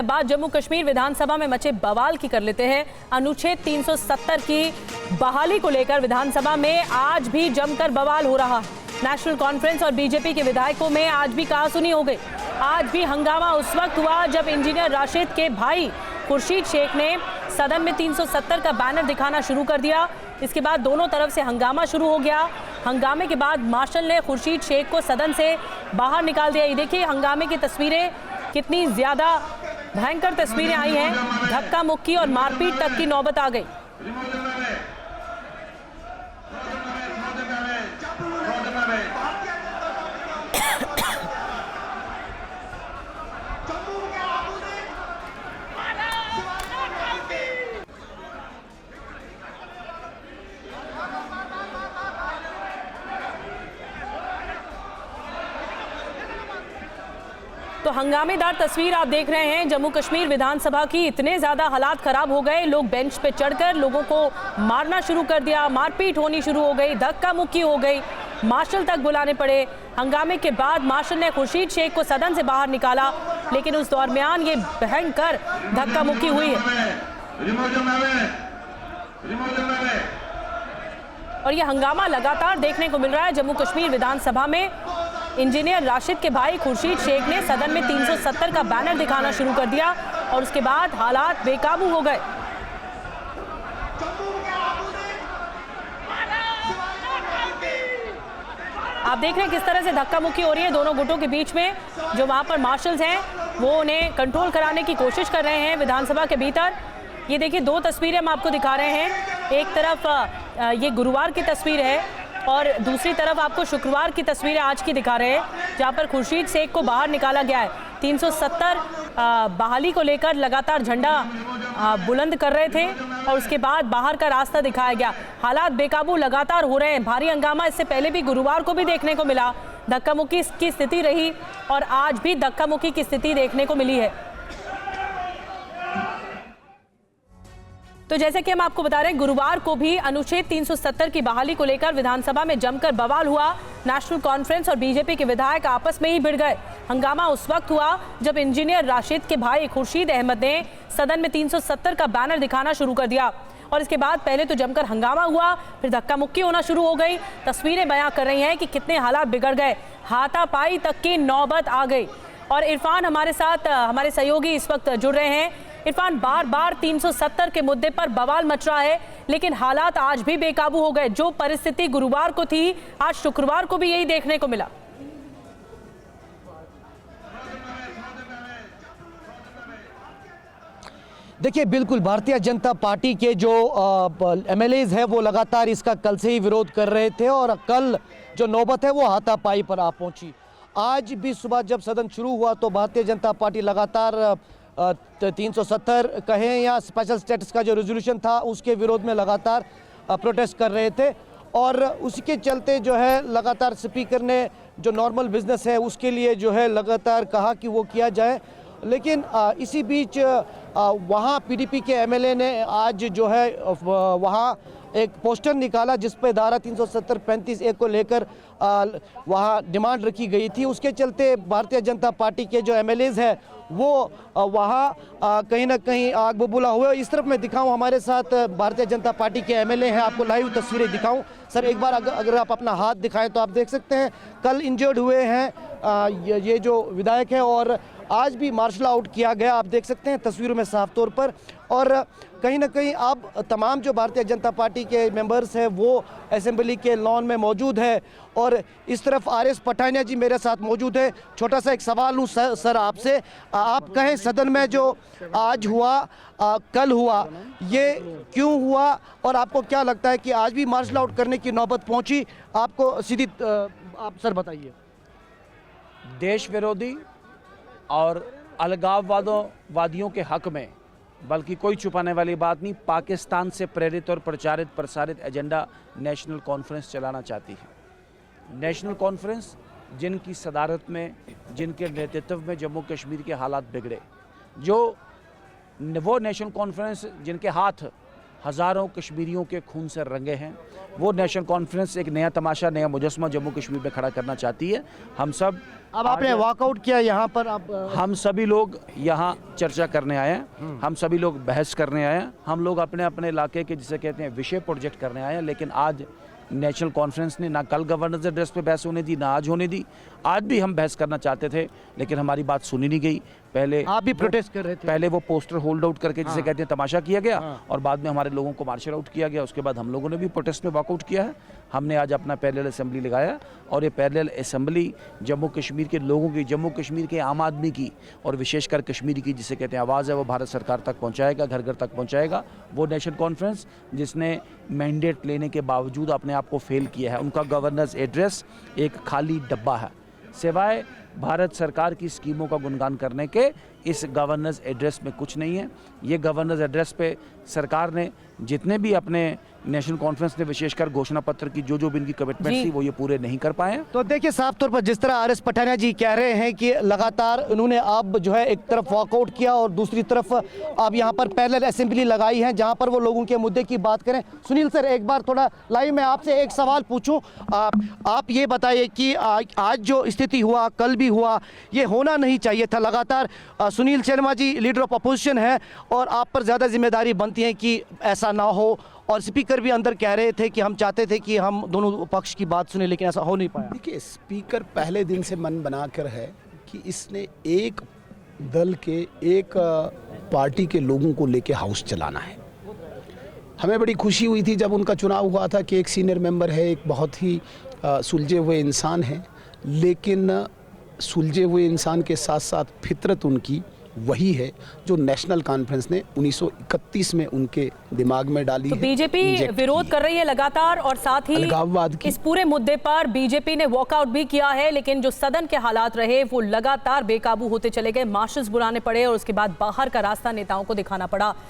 बात जम्मू कश्मीर विधानसभा में मचे बवाल की कर लेते हैं। अनुच्छेद 370 की बहाली को लेकर विधानसभा में आज भी जमकर बवाल हो रहा। नेशनल कॉन्फ्रेंस और बीजेपी के विधायकों में आज भी कहासुनी हो गई। आज भी हंगामा उस वक्त हुआ जब इंजीनियर राशिद के भाई खुर्शीद शेख ने सदन में 370 का बैनर दिखाना शुरू कर दिया। इसके बाद दोनों तरफ से हंगामा शुरू हो गया। हंगामे के बाद मार्शल ने खुर्शीद शेख को सदन से बाहर निकाल दिया। ये देखिए हंगामे की तस्वीरें, कितनी ज्यादा भयंकर तस्वीरें आई हैं। धक्का मुक्की और मारपीट तक की नौबत आ गई। तो हंगामेदार तस्वीर आप देख रहे हैं जम्मू कश्मीर विधानसभा की। इतने ज्यादा हालात खराब हो गए, लोग बेंच पे चढ़कर लोगों को मारना शुरू कर दिया, मारपीट होनी शुरू हो गई, धक्का मुक्की हो गई, मार्शल तक बुलाने पड़े। हंगामे के बाद मार्शल ने खुर्शीद शेख को सदन से बाहर निकाला, लेकिन उस दरमियान ये भयंकर धक्का मुक्की हुई है और ये हंगामा लगातार देखने को मिल रहा है जम्मू कश्मीर विधानसभा में। इंजीनियर राशिद के भाई खुर्शीद शेख ने सदन में 370 का बैनर दिखाना शुरू कर दिया और उसके बाद हालात बेकाबू हो गए। आप देख रहे हैं किस तरह से धक्का मुक्की हो रही है दोनों गुटों के बीच में। जो वहां पर मार्शल्स हैं वो उन्हें कंट्रोल कराने की कोशिश कर रहे हैं विधानसभा के भीतर। ये देखिए दो तस्वीरें हम आपको दिखा रहे हैं। एक तरफ ये गुरुवार की तस्वीर है और दूसरी तरफ आपको शुक्रवार की तस्वीरें आज की दिखा रहे हैं, जहां पर खुर्शीद शेख को बाहर निकाला गया है। 370 बहाली को लेकर लगातार झंडा बुलंद कर रहे थे और उसके बाद बाहर का रास्ता दिखाया गया। हालात बेकाबू लगातार हो रहे हैं। भारी हंगामा इससे पहले भी गुरुवार को भी देखने को मिला, धक्का मुक्की की स्थिति रही और आज भी धक्का मुक्की की स्थिति देखने को मिली है। तो जैसे कि हम आपको बता रहे हैं, गुरुवार को भी अनुच्छेद 370 की बहाली को लेकर विधानसभा में जमकर बवाल हुआ। नेशनल कॉन्फ्रेंस और बीजेपी के विधायक आपस में ही भिड़ गए। हंगामा उस वक्त हुआ जब इंजीनियर राशिद के भाई खुर्शीद अहमद ने सदन में 370 का बैनर दिखाना शुरू कर दिया और इसके बाद पहले तो जमकर हंगामा हुआ, फिर धक्का मुक्की होना शुरू हो गई। तस्वीरें बयां कर रही हैं कि कितने हालात बिगड़ गए, हाथापाई तक की नौबत आ गई। और इरफान हमारे साथ, हमारे सहयोगी इस वक्त जुड़ रहे हैं। इरफान, बार बार 370 के मुद्दे पर बवाल मच रहा है, लेकिन हालात आज भी बेकाबू हो गए। जो परिस्थिति गुरुवार को थी, आज शुक्रवार को भी यही देखने को मिला। देखिए बिल्कुल, भारतीय जनता पार्टी के जो एमएलएज हैं वो लगातार इसका कल से ही विरोध कर रहे थे और कल जो नौबत है वो हाथापाई पर आ पहुंची। आज भी सुबह जब सदन शुरू हुआ तो भारतीय जनता पार्टी लगातार 370 कहें या स्पेशल स्टेटस का जो रेजोल्यूशन था उसके विरोध में लगातार प्रोटेस्ट कर रहे थे और उसके चलते जो है लगातार स्पीकर ने जो नॉर्मल बिजनेस है उसके लिए जो है लगातार कहा कि वो किया जाए। लेकिन इसी बीच वहाँ पीडीपी के एमएलए ने आज जो है वहाँ एक पोस्टर निकाला जिस पर धारा 370-35 को लेकर वहाँ डिमांड रखी गई थी। उसके चलते भारतीय जनता पार्टी के जो एमएलएज हैं वो वहाँ कहीं ना कहीं आग बबूला हुए। इस तरफ मैं दिखाऊं, हमारे साथ भारतीय जनता पार्टी के एमएलए हैं, आपको लाइव तस्वीरें दिखाऊं। सर एक बार अगर आप अपना हाथ दिखाएं तो आप देख सकते हैं कल इंजर्ड हुए हैं ये जो विधायक है और आज भी मार्शल आउट किया गया, आप देख सकते हैं तस्वीरों में साफ तौर पर। और कहीं ना कहीं अब तमाम जो भारतीय जनता पार्टी के मेंबर्स हैं वो असेंबली के लॉन में मौजूद है और इस तरफ आरएस पठानिया जी मेरे साथ मौजूद है। छोटा सा एक सवाल हूँ सर आपसे, आप कहें सदन में जो आज हुआ कल हुआ, ये क्यों हुआ और आपको क्या लगता है कि आज भी मार्शल आउट करने की नौबत पहुंची? आपको सीधी आप सर बताइए। देश विरोधी और अलगाववादियों के हक में, बल्कि कोई छुपाने वाली बात नहीं, पाकिस्तान से प्रेरित और प्रसारित एजेंडा नेशनल कॉन्फ्रेंस चलाना चाहती है। नेशनल कॉन्फ्रेंस जिनकी सदारत में, जिनके नेतृत्व में जम्मू कश्मीर के हालात बिगड़े, जो वो नेशनल कॉन्फ्रेंस जिनके हाथ हज़ारों कश्मीरियों के खून से रंगे हैं। वो नेशनल कॉन्फ्रेंस एक नया तमाशा, नया मुजस्मा जम्मू कश्मीर में खड़ा करना चाहती है। हम सब अब आपने वॉकआउट किया यहाँ पर, आप हम सभी लोग यहाँ चर्चा करने आए हैं, हम सभी लोग बहस करने आए हैं, हम लोग अपने अपने इलाके के जिसे कहते हैं विषय प्रोजेक्ट करने आए हैं। लेकिन आज नेशनल कॉन्फ्रेंस ने ना कल गवर्नर्स एड्रेस पे बहस होने दी, ना आज होने दी। आज भी हम बहस करना चाहते थे लेकिन हमारी बात सुनी नहीं गई। पहले आप भी प्रोटेस्ट कर रहे थे। पहले वो पोस्टर होल्ड आउट करके जिसे कहते हैं तमाशा किया गया, और बाद में हमारे लोगों को मार्शल आउट किया गया। उसके बाद हम लोगों ने भी प्रोटेस्ट में वॉकआउट किया है। हमने आज अपना पैरेलल असेंबली लगाया और ये पैरेलल असेंबली जम्मू कश्मीर के लोगों की, जम्मू कश्मीर के आम आदमी की और विशेषकर कश्मीरी की जिसे कहते हैं आवाज़ है, वो भारत सरकार तक पहुंचाएगा, घर घर तक पहुंचाएगा। वो नेशनल कॉन्फ्रेंस जिसने मैंडेट लेने के बावजूद अपने आप को फेल किया है, उनका गवर्नर्स एड्रेस एक खाली डब्बा है। सिवाय भारत सरकार की स्कीमों का गुणगान करने के इस गवर्नर्स एड्रेस में कुछ नहीं है। ये गवर्नर्स एड्रेस पे सरकार ने जितने भी अपने नेशनल कॉन्फ्रेंस ने विशेषकर घोषणा पत्र की जो भी इनकी कमिटमेंट थी वो ये पूरे नहीं कर पाए हैं। तो देखिए साफ तौर पर जिस तरह आर.एस. पठानिया जी कह रहे हैं कि लगातार उन्होंने अब जो है एक तरफ वॉकआउट किया और दूसरी तरफ अब यहाँ पर पैरेलल असेंबली लगाई है जहाँ पर वो लोगों के मुद्दे की बात करें। सुनील सर, एक बार थोड़ा लाइव में आपसे एक सवाल पूछूं, आप ये बताइए कि आज जो स्थिति हुआ, कल भी हुआ, ये होना नहीं चाहिए था। लगातार Sunil Sharma ji leader of opposition है और आप पर ज़्यादा जिम्मेदारी बनती है कि ऐसा ना हो, और स्पीकर भी अंदर कह रहे थे कि हम चाहते थे कि हम दोनों पक्ष की बात सुने, लेकिन ऐसा हो नहीं पाया। देखिए, स्पीकर पहले दिन से मन बनाकर है कि इसने एक दल के, एक पार्टी के लोगों को लेके हाउस चलाना है। हमें बड़ी खुशी हुई थी जब उनका चुनाव हुआ था कि एक सीनियर मेंबर है, एक बहुत ही सुलझे हुए इंसान है, लेकिन सुलझे हुए इंसान के साथ साथ फितरत उनकी वही है जो नेशनल कॉन्फ्रेंस ने 1931 में उनके दिमाग में डाली तो है। बीजेपी विरोध कर रही है लगातार और साथ ही अलगाववाद की। इस पूरे मुद्दे पर बीजेपी ने वॉकआउट भी किया है, लेकिन जो सदन के हालात रहे वो लगातार बेकाबू होते चले गए, मार्शल्स बुलाने पड़े और उसके बाद बाहर का रास्ता नेताओं को दिखाना पड़ा।